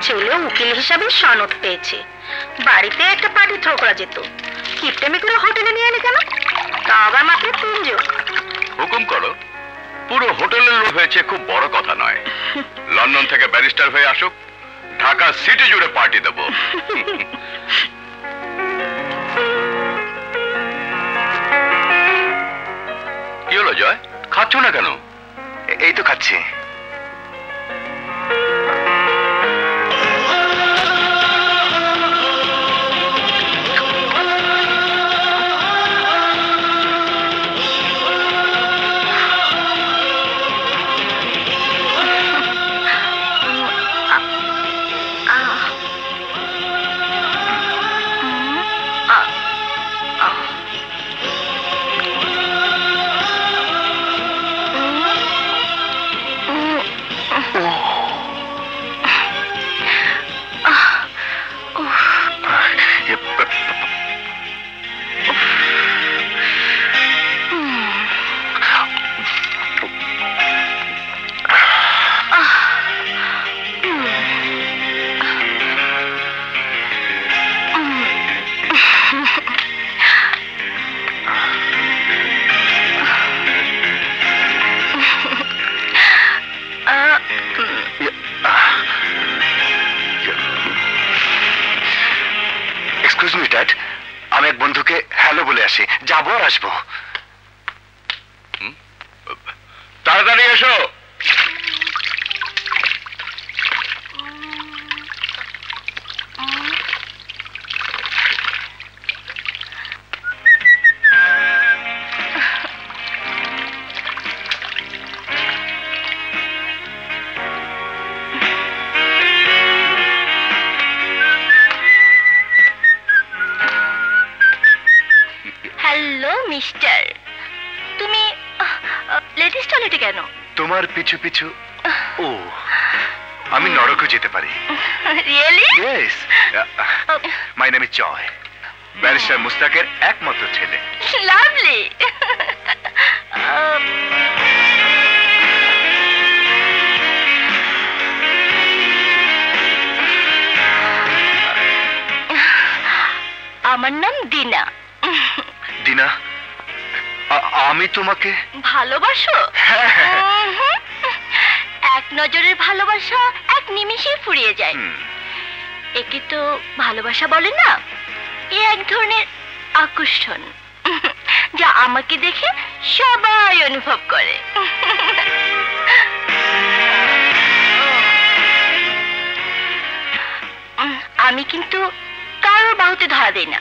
ছেলে উকিল হিসাবে সনদ পেয়েছে, বাড়িতে একটা পার্টি থ্রো করা যেত। কিপটেমি করে হোটেলে নিয়ে এলি কেন? তা আবার মাত্র 3 জন। হুকুম করো। পুরো হোটেলের লোক হয়েছে খুব বড় কথা নয়। লন্ডন থেকে ব্যারিস্টার হয়ে আসুক, ঢাকা সিটি জুড়ে পার্টি দেবো। কি হলো জয়, খাচ্ছ না কেন? এই তো খাচ্ছি। এক্সকিউজ মি ড্যাড, আমি এক বন্ধুকে হ্যালো বলে আসি, যাবো আর আসবো। তাড়াতাড়ি এসো। হ্যালো মিস্টার, তুমি লেডিস টয়লেটে কেন? তোমার পিছু পিছু। ও, আমি নরকও যেতে পারি। Really? Yes, my name is Joy, barrister মুস্তাকের একমাত্র ছেলে। লাভলি। আমার নাম দিনা। দিনা, আমি তোমাকে ভালোবাসো? এক নজরের ভালোবাসা এক নিমিষে ফুরিয়ে যায়। একে তো ভালোবাসা বলে না, এ এক ধরনের আকর্ষণ যা আমাকে দেখে সবাই অনুভব করে। আমি কিন্তু কারোর বাহুতে ধরা দেই না।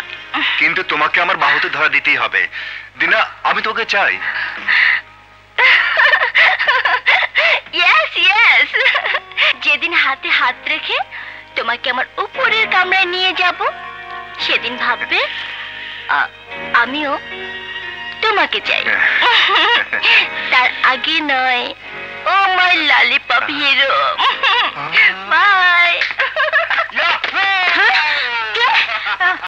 কিন্তু তোমাকে আমার বাহুতে ধরা দিতেই হবে। দিনা, আমি তোকে চাই। ইয়েস ইয়েস, যেদিন হাতে হাত রেখে তোমাকে আমার উপরের কামরায় নিয়ে যাব, সেদিন ভাববে আমিও তোমাকে চাই। তার আগে নয়। ও মাই ললিপপ হিরো। বাই।